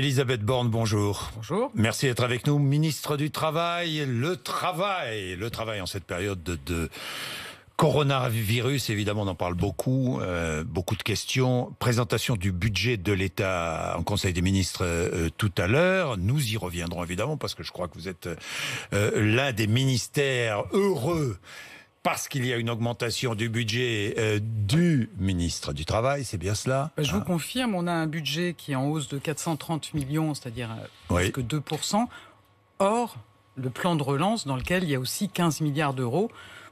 Elisabeth Borne, bonjour. Bonjour. Merci d'être avec nous. Ministre du Travail, le travail en cette période de coronavirus, évidemment on en parle beaucoup, beaucoup de questions. Présentation du budget de l'État en Conseil des ministres tout à l'heure. Nous y reviendrons évidemment parce que je crois que vous êtes l'un des ministères heureux parce qu'il y a une augmentation du budget du ministre du Travail, c'est bien cela? Je vous confirme, on a un budget qui est en hausse de 430 millions, c'est-à-dire presque 2%, hors le plan de relance dans lequel il y a aussi 15 milliards d'euros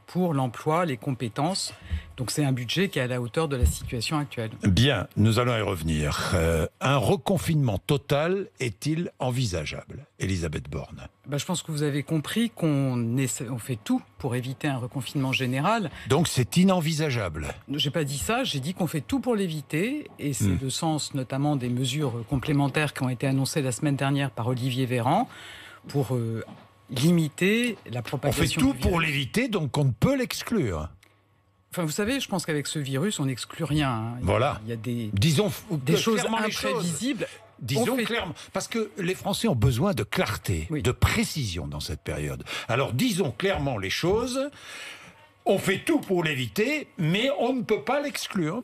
pour l'emploi, les compétences. Donc c'est un budget qui est à la hauteur de la situation actuelle. Bien, nous allons y revenir. Un reconfinement total est-il envisageable, Elisabeth Borne? Je pense que vous avez compris qu'on fait tout pour éviter un reconfinement général. Donc c'est inenvisageable? J'ai pas dit ça, j'ai dit qu'on fait tout pour l'éviter. Et c'est le sens notamment des mesures complémentaires qui ont été annoncées la semaine dernière par Olivier Véran pour limiter la propagation. On fait tout pour l'éviter, donc on ne peut l'exclure. Enfin, vous savez, je pense qu'avec ce virus, on n'exclut rien. Voilà. Il y a des choses imprévisibles. Disons clairement, parce que les Français ont besoin de clarté, de précision dans cette période. Alors disons clairement les choses. On fait tout pour l'éviter, mais on ne peut pas l'exclure.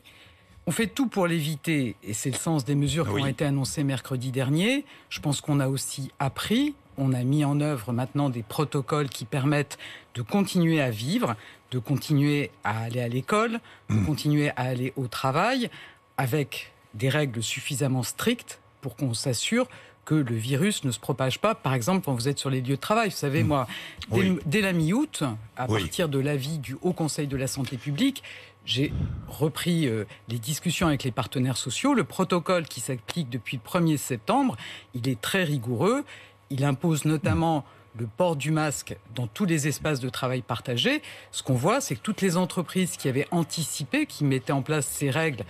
On fait tout pour l'éviter, et c'est le sens des mesures qui ont été annoncées mercredi dernier. Je pense qu'on a aussi appris. On a mis en œuvre maintenant des protocoles qui permettent de continuer à vivre, de continuer à aller à l'école, de continuer à aller au travail, avec des règles suffisamment strictes pour qu'on s'assure que le virus ne se propage pas, par exemple, quand vous êtes sur les lieux de travail. Vous savez, moi, dès la mi-août, à partir de l'avis du Haut Conseil de la Santé publique, j'ai repris les discussions avec les partenaires sociaux. Le protocole qui s'applique depuis le 1er septembre, il est très rigoureux. Il impose notamment le port du masque dans tous les espaces de travail partagés. Ce qu'on voit, c'est que toutes les entreprises qui avaient anticipé, qui mettaient en place ces règles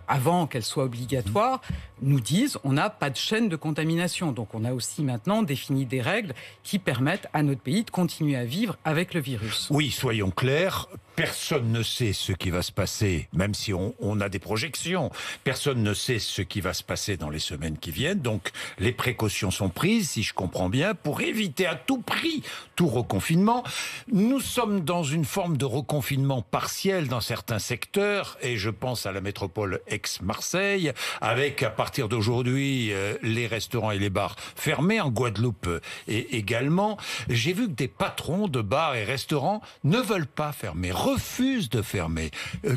avant qu'elles soient obligatoires, nous disent on n'a pas de chaîne de contamination. Donc on a aussi maintenant défini des règles qui permettent à notre pays de continuer à vivre avec le virus. Oui, soyons clairs, personne ne sait ce qui va se passer, même si on a des projections. Personne ne sait ce qui va se passer dans les semaines qui viennent. Donc les précautions sont prises, si je comprends bien, pour éviter à tout prix tout reconfinement. Nous sommes dans une forme de reconfinement partiel dans certains secteurs, et je pense à la métropole Aix-Marseille, avec à partir d'aujourd'hui les restaurants et les bars fermés, en Guadeloupe et également. J'ai vu que des patrons de bars et restaurants ne veulent pas fermer, refusent de fermer.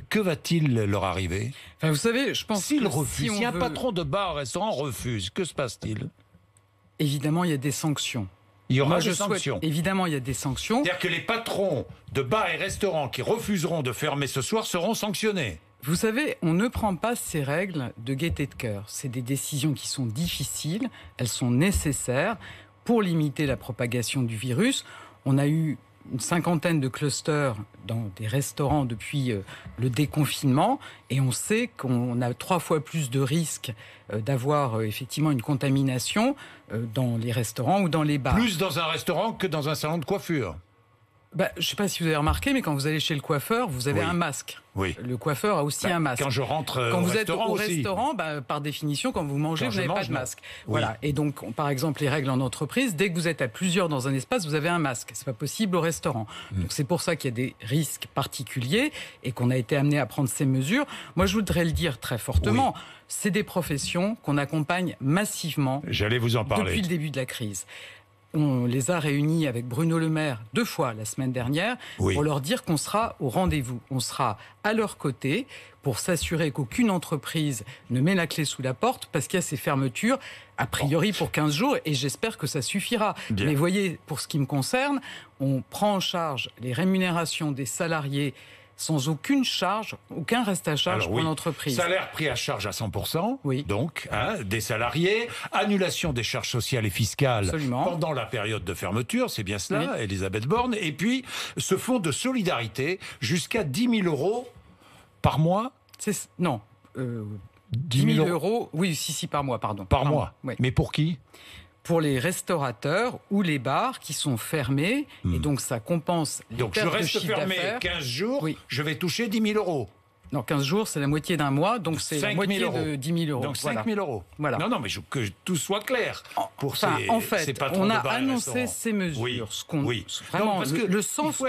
Que va-t-il leur arriver? Vous savez, je pense s'ils refusent, si un patron de bar ou restaurant refuse, que se passe-t-il? Évidemment, il y a des sanctions. Il y aura des sanctions. Évidemment, il y a des sanctions. C'est-à-dire que les patrons de bars et restaurants qui refuseront de fermer ce soir seront sanctionnés. Vous savez, on ne prend pas ces règles de gaieté de cœur. C'est des décisions qui sont difficiles, elles sont nécessaires pour limiter la propagation du virus. On a eu une 50aine de clusters dans des restaurants depuis le déconfinement, et on sait qu'on a 3 fois plus de risques d'avoir effectivement une contamination dans les restaurants ou dans les bars. Plus dans un restaurant que dans un salon de coiffure. Je ne sais pas si vous avez remarqué, mais quand vous allez chez le coiffeur, vous avez un masque. Oui. Le coiffeur a aussi un masque. Quand je rentre quand au vous restaurant êtes au restaurant, par définition, quand vous mangez, vous n'avez pas de masque. Oui. Voilà. Et donc, par exemple, les règles en entreprise, dès que vous êtes à plusieurs dans un espace, vous avez un masque. C'est pas possible au restaurant. Donc c'est pour ça qu'il y a des risques particuliers et qu'on a été amené à prendre ces mesures. Moi, je voudrais le dire très fortement. C'est des professions qu'on accompagne massivement. J'allais vous en parler. Depuis le début de la crise. On les a réunis avec Bruno Le Maire 2 fois la semaine dernière pour leur dire qu'on sera au rendez-vous. On sera à leur côté pour s'assurer qu'aucune entreprise ne met la clé sous la porte parce qu'il y a ces fermetures, a priori pour 15 jours, et j'espère que ça suffira. Bien. Mais voyez, pour ce qui me concerne, on prend en charge les rémunérations des salariés sans aucune charge, aucun reste à charge pour l'entreprise. Salaire pris à charge à 100%, oui. Donc, des salariés, annulation des charges sociales et fiscales pendant la période de fermeture, c'est bien cela, Elisabeth Borne, et puis ce fonds de solidarité jusqu'à 10 000 euros par mois. Non, 10 000 euros, oui, si, par mois, pardon. Par mois, oui. Mais pour qui ? Pour les restaurateurs ou les bars qui sont fermés, et donc ça compense les pertes de chiffre d'affaires. Donc je reste fermé 15 jours, je vais toucher 10 000 euros. Non, 15 jours, c'est la moitié d'un mois, donc c'est la moitié de 10 000 euros. Donc 5 000 euros. Voilà. Non, mais que tout soit clair pour en fait, ces patrons on a de bars et annoncé restaurants. ces mesures. Vraiment, parce que le sens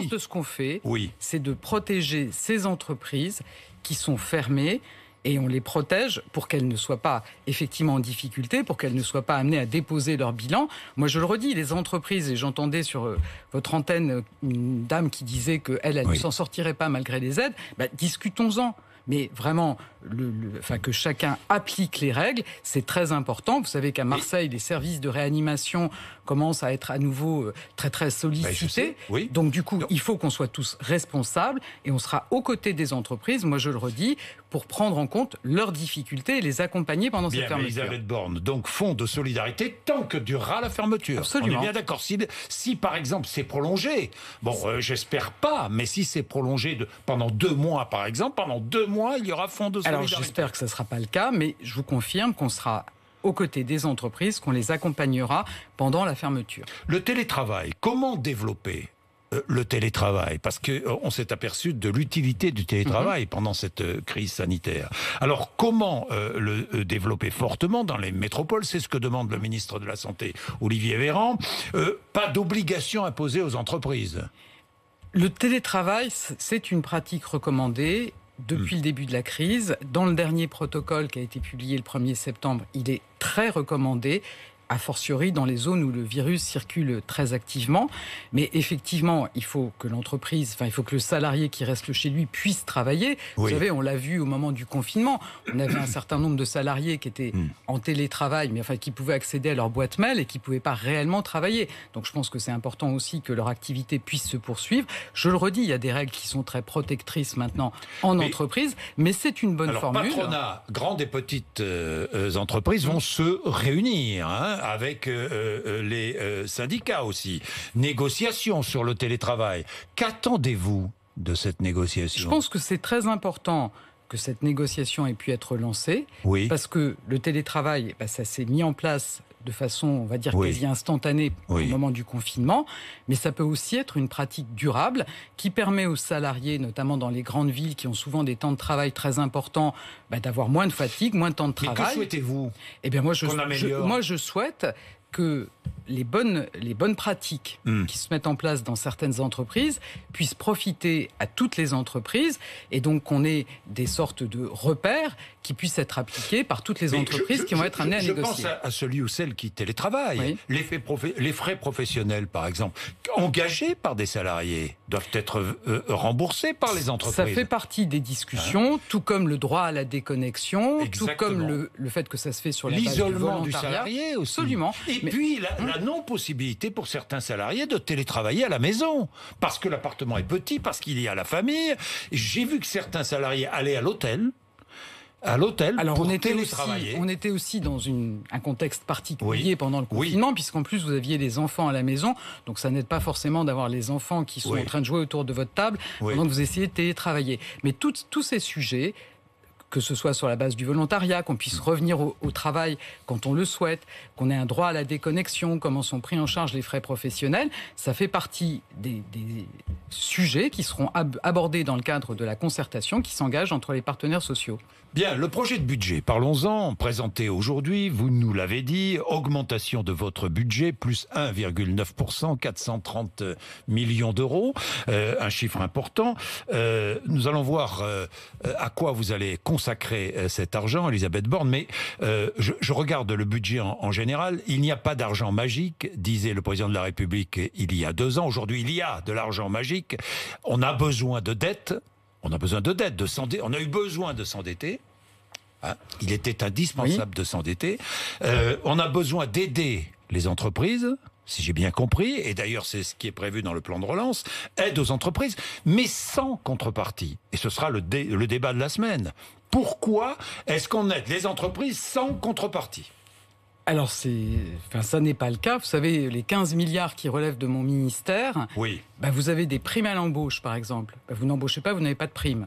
de ce qu'on fait, c'est de protéger ces entreprises qui sont fermées. Et on les protège pour qu'elles ne soient pas effectivement en difficulté, pour qu'elles ne soient pas amenées à déposer leur bilan. Moi, je le redis, les entreprises, et j'entendais sur votre antenne une dame qui disait qu'elle ne s'en sortirait pas malgré les aides, discutons-en. Mais vraiment, que chacun applique les règles, c'est très important. Vous savez qu'à Marseille, les services de réanimation commencent à être à nouveau très très sollicités. Donc du coup, il faut qu'on soit tous responsables et on sera aux côtés des entreprises, moi je le redis, pour prendre en compte leurs difficultés et les accompagner pendant cette fermeture. Elisabeth Borne, donc fonds de solidarité tant que durera la fermeture. Absolument. On est bien d'accord. Si par exemple c'est prolongé, j'espère pas, mais si c'est prolongé pendant 2 mois par exemple, pendant 2 mois il y aura fonds de solidarité. Alors j'espère que ce ne sera pas le cas, mais je vous confirme qu'on sera aux côtés des entreprises, qu'on les accompagnera pendant la fermeture. Le télétravail, comment développer le télétravail, parce qu'on s'est aperçu de l'utilité du télétravail pendant cette crise sanitaire. Alors comment le développer fortement dans les métropoles? C'est ce que demande le ministre de la Santé, Olivier Véran. Pas d'obligation imposée aux entreprises. Le télétravail, c'est une pratique recommandée depuis le début de la crise. Dans le dernier protocole qui a été publié le 1er septembre, il est très recommandé, a fortiori dans les zones où le virus circule très activement. Mais effectivement, il faut que il faut que le salarié qui reste chez lui puisse travailler. Vous savez, on l'a vu au moment du confinement. On avait un certain nombre de salariés qui étaient en télétravail, mais qui pouvaient accéder à leur boîte mail et qui ne pouvaient pas réellement travailler. Donc je pense que c'est important aussi que leur activité puisse se poursuivre. Je le redis, il y a des règles qui sont très protectrices maintenant en entreprise, mais c'est une bonne formule. Patronat, grandes et petites entreprises vont se réunir, avec les syndicats aussi. Négociation sur le télétravail. Qu'attendez-vous de cette négociation? Je pense que c'est très important que cette négociation ait pu être lancée, parce que le télétravail, ça s'est mis en place de façon, on va dire, quasi instantanée au moment du confinement, mais ça peut aussi être une pratique durable qui permet aux salariés, notamment dans les grandes villes qui ont souvent des temps de travail très importants, d'avoir moins de fatigue, moins de temps de travail. Mais que souhaitez-vous? Eh bien, moi, je souhaite que les bonnes pratiques qui se mettent en place dans certaines entreprises puissent profiter à toutes les entreprises, et donc qu'on ait des sortes de repères qui puissent être appliqués par toutes les entreprises qui vont être amenées à négocier. Je pense à celui ou celle qui télétravaille. Les frais professionnels, par exemple, engagés par des salariés, doivent être remboursés par les entreprises. Ça fait partie des discussions, tout comme le droit à la déconnexion, tout comme le fait que ça se fait sur la base du volontariat. L'isolement du salarié aussi. Absolument. Et puis la non-possibilité pour certains salariés de télétravailler à la maison, parce que l'appartement est petit, parce qu'il y a la famille. J'ai vu que certains salariés allaient à l'hôtel pour télétravailler. On était aussi dans un contexte particulier pendant le confinement, puisqu'en plus vous aviez les enfants à la maison, donc ça n'aide pas forcément d'avoir les enfants qui sont en train de jouer autour de votre table pendant que vous essayez de télétravailler. Mais tous ces sujets, que ce soit sur la base du volontariat, qu'on puisse revenir au travail quand on le souhaite, qu'on ait un droit à la déconnexion, comment sont pris en charge les frais professionnels, ça fait partie des sujets qui seront abordés dans le cadre de la concertation qui s'engage entre les partenaires sociaux. Bien, le projet de budget, parlons-en, présenté aujourd'hui, vous nous l'avez dit, augmentation de votre budget, plus 1,9%, 430 millions d'euros, un chiffre important. Nous allons voir à quoi vous allez consacrer cet argent, Elisabeth Borne, mais je regarde le budget en général. Il n'y a pas d'argent magique, disait le président de la République il y a 2 ans. Aujourd'hui, il y a de l'argent magique. On a besoin de dettes. On a besoin de dette, on a eu besoin de s'endetter. Il était indispensable de s'endetter. On a besoin d'aider les entreprises, si j'ai bien compris, et d'ailleurs c'est ce qui est prévu dans le plan de relance, aide aux entreprises, mais sans contrepartie. Et ce sera le débat de la semaine. Pourquoi est-ce qu'on aide les entreprises sans contrepartie ? Alors, ça n'est pas le cas. Vous savez, les 15 milliards qui relèvent de mon ministère, vous avez des primes à l'embauche, par exemple. Vous n'embauchez pas, vous n'avez pas de prime.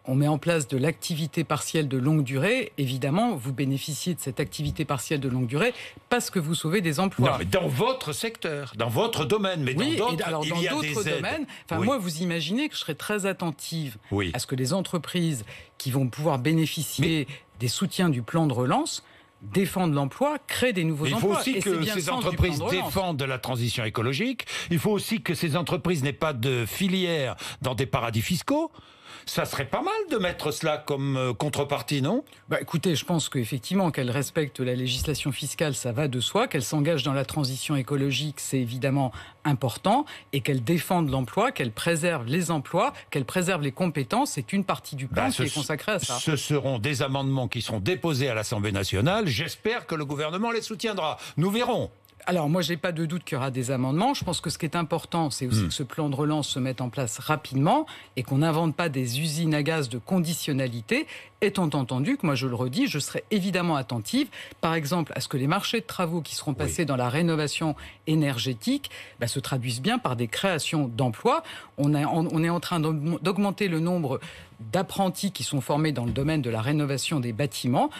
on met en place de l'activité partielle de longue durée, évidemment, vous bénéficiez de cette activité partielle de longue durée parce que vous sauvez des emplois. Non, mais dans votre secteur, dans votre domaine, mais oui, dans d'autres, alors, il dans y a d'autres des aides. domaines, Oui. moi, vous imaginez que je serais très attentive Oui. à ce que les entreprises qui vont pouvoir bénéficier des soutiens du plan de relance défendent l'emploi, créent des nouveaux emplois. Il faut aussi que ces entreprises défendent la transition écologique. Il faut aussi que ces entreprises n'aient pas de filière dans des paradis fiscaux. Ça serait pas mal de mettre cela comme contrepartie, non ? Écoutez, je pense qu'effectivement, qu'elles respectent la législation fiscale, ça va de soi. Qu'elles s'engagent dans la transition écologique, c'est évidemment important. Et qu'elles défendent l'emploi, qu'elles préservent les emplois, qu'elles préservent les compétences, c'est une partie du plan qui est consacrée à ça. Ce seront des amendements qui seront déposés à l'Assemblée nationale. J'espère que le gouvernement les soutiendra. Nous verrons. Alors, moi, je n'ai pas de doute qu'il y aura des amendements. Je pense que ce qui est important, c'est aussi que ce plan de relance se mette en place rapidement et qu'on n'invente pas des usines à gaz de conditionnalité, étant entendu que, moi, je le redis, je serai évidemment attentive, par exemple, à ce que les marchés de travaux qui seront passés dans la rénovation énergétique se traduisent bien par des créations d'emplois. On est en train d'augmenter le nombre d'apprentis qui sont formés dans le domaine de la rénovation des bâtiments.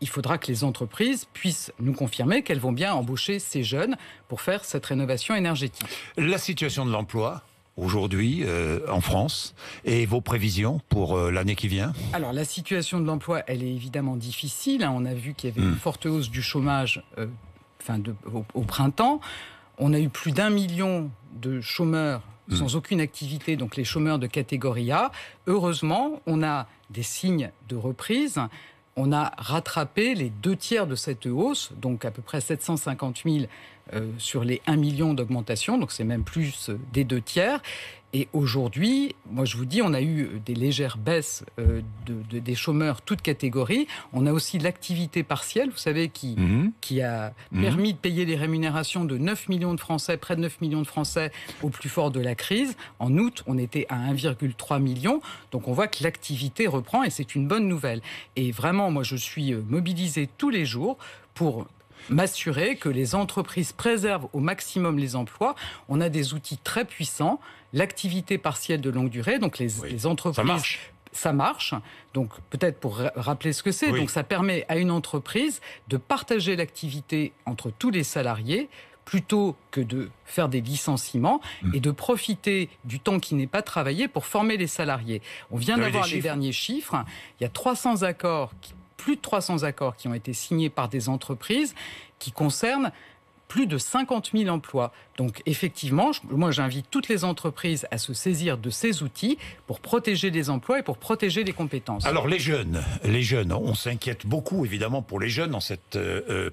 Il faudra que les entreprises puissent nous confirmer qu'elles vont bien embaucher ces jeunes pour faire cette rénovation énergétique. La situation de l'emploi aujourd'hui en France et vos prévisions pour l'année qui vient ? Alors la situation de l'emploi, elle est évidemment difficile. On a vu qu'il y avait une forte hausse du chômage au printemps. On a eu plus d'1 million de chômeurs sans aucune activité, donc les chômeurs de catégorie A. Heureusement, on a des signes de reprise. On a rattrapé les 2/3 de cette hausse, donc à peu près 750 000 sur les 1 million d'augmentation, donc c'est même plus des 2/3. Et aujourd'hui, moi je vous dis, on a eu des légères baisses des chômeurs, toutes catégories. On a aussi l'activité partielle, vous savez, qui a permis de payer les rémunérations de 9 millions de Français, près de 9 millions de Français au plus fort de la crise. En août, on était à 1,3 million. Donc on voit que l'activité reprend et c'est une bonne nouvelle. Et vraiment, moi je suis mobilisée tous les jours pour m'assurer que les entreprises préservent au maximum les emplois. On a des outils très puissants, l'activité partielle de longue durée, donc les entreprises... Ça marche. Donc, peut-être pour rappeler ce que c'est, donc ça permet à une entreprise de partager l'activité entre tous les salariés plutôt que de faire des licenciements et de profiter du temps qui n'est pas travaillé pour former les salariés. On vient d'avoir les derniers chiffres. Il y a plus de 300 accords qui ont été signés par des entreprises qui concernent plus de 50 000 emplois. Donc effectivement, moi j'invite toutes les entreprises à se saisir de ces outils pour protéger les emplois et pour protéger les compétences. Alors les jeunes, on s'inquiète beaucoup évidemment pour les jeunes en cette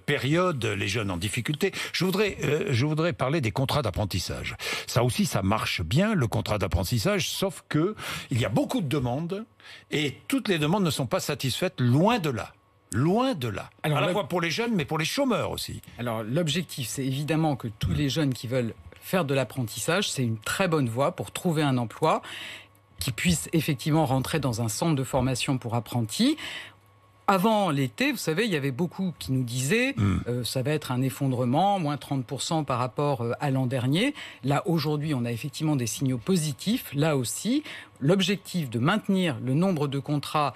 période, les jeunes en difficulté. Je voudrais parler des contrats d'apprentissage. Ça aussi, ça marche bien, le contrat d'apprentissage, sauf que il y a beaucoup de demandes et toutes les demandes ne sont pas satisfaites, loin de là. Loin de là. Alors, à la fois pour les jeunes, mais pour les chômeurs aussi. Alors, l'objectif, c'est évidemment que tous les jeunes qui veulent faire de l'apprentissage, c'est une très bonne voie pour trouver un emploi qui puisse effectivement rentrer dans un centre de formation pour apprentis. Avant l'été, vous savez, il y avait beaucoup qui nous disaient ça va être un effondrement, moins 30% par rapport à l'an dernier. Là, aujourd'hui, on a effectivement des signaux positifs. Là aussi, l'objectif de maintenir le nombre de contrats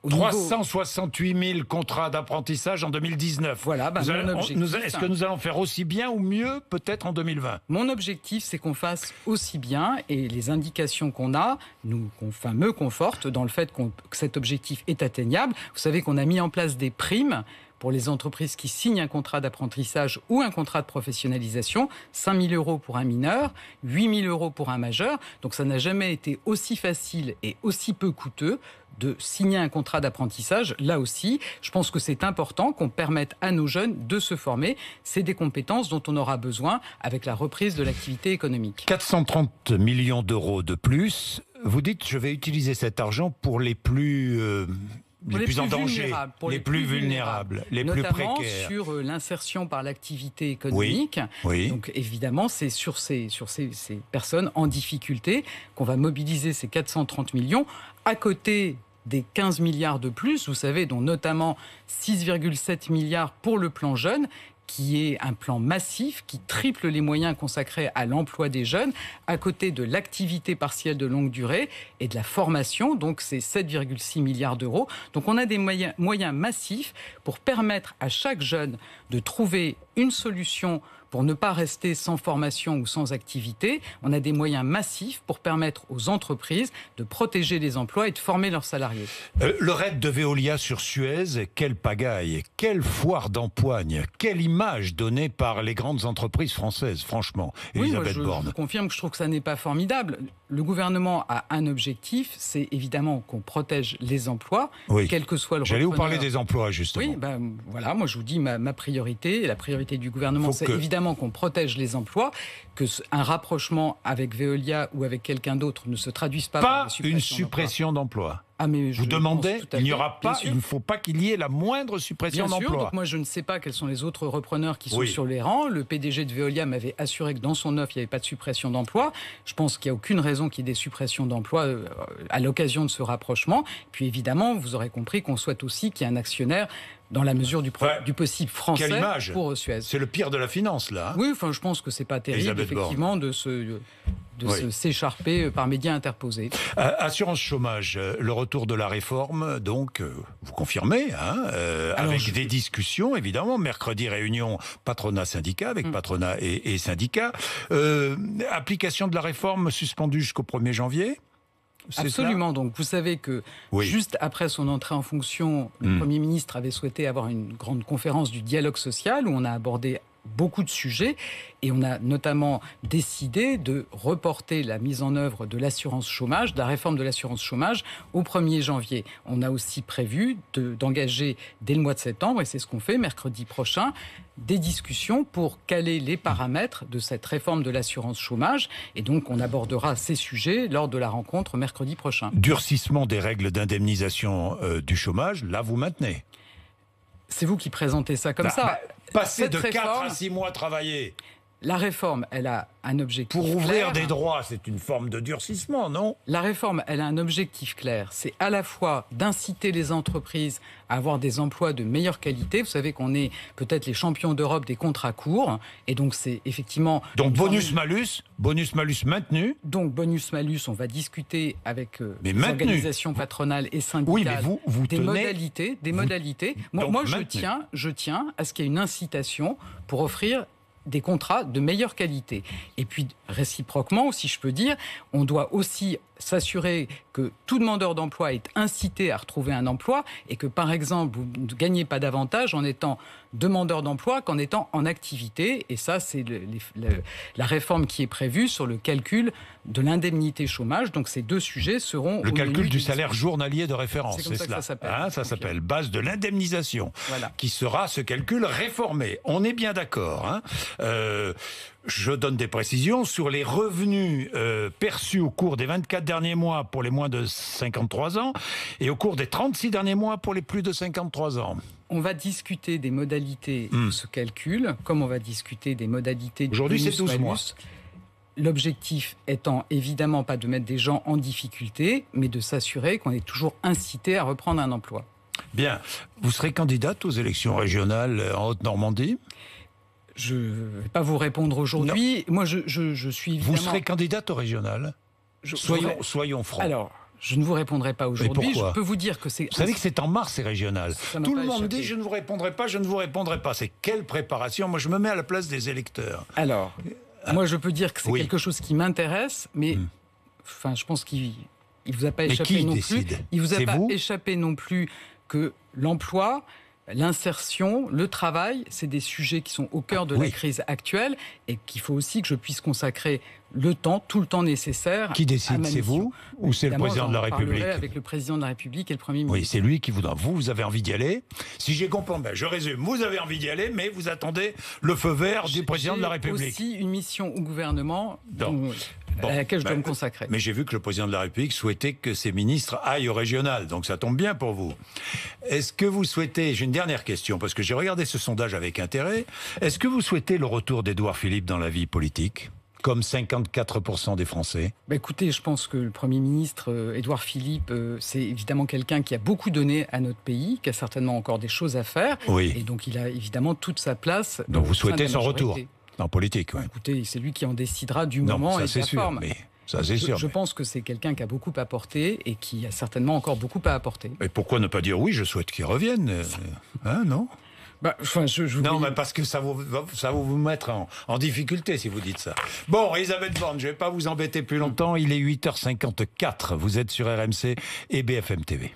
368 000 contrats d'apprentissage en 2019. Voilà, mon objectif. Est-ce que nous allons faire aussi bien ou mieux peut-être en 2020 ? Mon objectif, c'est qu'on fasse aussi bien et les indications qu'on a me confortent dans le fait que cet objectif est atteignable. Vous savez qu'on a mis en place des primes pour les entreprises qui signent un contrat d'apprentissage ou un contrat de professionnalisation, 5 000 € pour un mineur, 8 000 € pour un majeur. Donc ça n'a jamais été aussi facile et aussi peu coûteux de signer un contrat d'apprentissage. Là aussi, je pense que c'est important qu'on permette à nos jeunes de se former. C'est des compétences dont on aura besoin avec la reprise de l'activité économique. 430 millions d'euros de plus. Vous dites, je vais utiliser cet argent pour les plus en danger, les plus vulnérables, les plus précaires. Notamment sur l'insertion par l'activité économique. Oui. Donc évidemment, c'est sur ces personnes en difficulté qu'on va mobiliser ces 430 millions à côté des 15 milliards de plus, vous savez, dont notamment 6,7 milliards pour le plan jeune, qui est un plan massif qui triple les moyens consacrés à l'emploi des jeunes, à côté de l'activité partielle de longue durée et de la formation. Donc c'est 7,6 milliards d'euros. Donc on a des moyens massifs pour permettre à chaque jeune de trouver une solution pour ne pas rester sans formation ou sans activité. On a des moyens massifs pour permettre aux entreprises de protéger les emplois et de former leurs salariés. Le raid de Veolia sur Suez, quelle pagaille, quelle foire d'empoigne, quelle image donnée par les grandes entreprises françaises, franchement, Elisabeth Borne. Je confirme que je trouve que ça n'est pas formidable. Le gouvernement a un objectif, c'est évidemment qu'on protège les emplois, quel que soit le repreneur. J'allais vous parler des emplois, justement. Oui, voilà, moi je vous dis ma priorité, la priorité du gouvernement, c'est évidemment qu'on protège les emplois, que un rapprochement avec Veolia ou avec quelqu'un d'autre ne se traduise pas par une suppression d'emplois. Vous demandez, il ne faut pas qu'il y ait la moindre suppression d'emplois. Donc moi je ne sais pas quels sont les autres repreneurs qui sont sur les rangs. Le PDG de Veolia m'avait assuré que dans son offre il n'y avait pas de suppression d'emplois. Je pense qu'il n'y a aucune raison qu'il y ait des suppressions d'emplois à l'occasion de ce rapprochement. Puis évidemment, vous aurez compris qu'on souhaite aussi qu'il y ait un actionnaire dans la mesure du possible français pour Suez. C'est le pire de la finance, là. Oui, je pense que c'est pas terrible, effectivement, de s'écharper par médias interposés. Assurance chômage, le retour de la réforme, donc, vous confirmez, avec des discussions, évidemment. Mercredi, réunion patronat-syndicat, avec patronat et syndicats. Application de la réforme suspendue jusqu'au 1er janvier. Absolument. Donc, vous savez que juste après son entrée en fonction, le Premier ministre avait souhaité avoir une grande conférence du dialogue social où on a abordé beaucoup de sujets et on a notamment décidé de reporter la mise en œuvre de l'assurance chômage, de la réforme de l'assurance chômage au 1er janvier. On a aussi prévu d'engager dès le mois de septembre, et c'est ce qu'on fait mercredi prochain, des discussions pour caler les paramètres de cette réforme de l'assurance chômage. Et donc, on abordera ces sujets lors de la rencontre mercredi prochain. Durcissement des règles d'indemnisation du chômage, là, vous maintenez. C'est vous qui présentez ça comme ça. Passer de 4 à 6 mois travaillés. La réforme, elle a un objectif clair. Pour ouvrir des droits, c'est une forme de durcissement, non ? La réforme, elle a un objectif clair. C'est à la fois d'inciter les entreprises à avoir des emplois de meilleure qualité. Vous savez qu'on est peut-être les champions d'Europe des contrats courts. Et donc, c'est effectivement... Donc, bonus-malus maintenu. Donc, bonus-malus, on va discuter avec les organisations patronales et syndicales des modalités. Moi, je tiens à ce qu'il y ait une incitation pour offrir des contrats de meilleure qualité. Et puis, réciproquement, si je peux dire, on doit aussi s'assurer que tout demandeur d'emploi est incité à retrouver un emploi et que, par exemple, vous ne gagnez pas davantage en étant demandeur d'emploi qu'en étant en activité. Et ça, c'est la réforme qui est prévue sur le calcul de l'indemnité chômage. Donc, ces deux sujets seront... Le calcul du salaire journalier de référence, c'est cela. Ça s'appelle base de l'indemnisation, qui sera ce calcul réformé. On est bien d'accord. Je donne des précisions sur les revenus perçus au cours des 24 derniers mois pour les moins de 53 ans et au cours des 36 derniers mois pour les plus de 53 ans. On va discuter des modalités de ce calcul, comme on va discuter des modalités du Aujourd'hui, c'est 12 mois. L'objectif étant évidemment pas de mettre des gens en difficulté, mais de s'assurer qu'on est toujours incité à reprendre un emploi. Bien. Vous serez candidate aux élections régionales en Haute-Normandie ? Je ne vais pas vous répondre aujourd'hui. Moi, je suis évidemment... Vous serez candidate au régional ? Soyons francs. Alors, je ne vous répondrai pas aujourd'hui. Je peux vous dire que c'est... Vous savez que c'est en mars, ces régionales. Tout le monde dit « je ne vous répondrai pas, je ne vous répondrai pas ». C'est quelle préparation ? Moi, je me mets à la place des électeurs. Alors, moi, je peux dire que c'est quelque chose qui m'intéresse, mais je pense qu'il ne vous a pas échappé non plus. Il ne vous a pas échappé non plus que l'emploi... L'insertion, le travail, c'est des sujets qui sont au cœur de la crise actuelle et qu'il faut aussi que je puisse consacrer tout le temps nécessaire. Qui décide, c'est vous ou c'est le président de la République ? Avec le président de la République et le Premier ministre. Oui, c'est lui qui voudra. Vous avez envie d'y aller. Si j'ai compris, je résume. Vous avez envie d'y aller, mais vous attendez le feu vert du président de la République. J'ai aussi une mission au gouvernement à laquelle je dois me consacrer. Mais j'ai vu que le président de la République souhaitait que ses ministres aillent au régional, donc ça tombe bien pour vous. Est-ce que vous souhaitez, j'ai une dernière question, parce que j'ai regardé ce sondage avec intérêt, est-ce que vous souhaitez le retour d'Édouard Philippe dans la vie politique ? comme 54% des Français? Écoutez, je pense que le Premier ministre, Édouard Philippe, c'est évidemment quelqu'un qui a beaucoup donné à notre pays, qui a certainement encore des choses à faire. Oui. Et donc, il a évidemment toute sa place. Donc, vous souhaitez son retour en politique, oui. Écoutez, c'est lui qui en décidera du moment et de la forme. Mais ça, c'est sûr. Je pense que c'est quelqu'un qui a beaucoup apporté et qui a certainement encore beaucoup à apporter. Et pourquoi ne pas dire oui, je souhaite qu'il revienne non non, mais parce que ça va vous mettre en difficulté si vous dites ça. Bon, Elisabeth Borne, je ne vais pas vous embêter plus longtemps. Il est 8h54. Vous êtes sur RMC et BFM TV.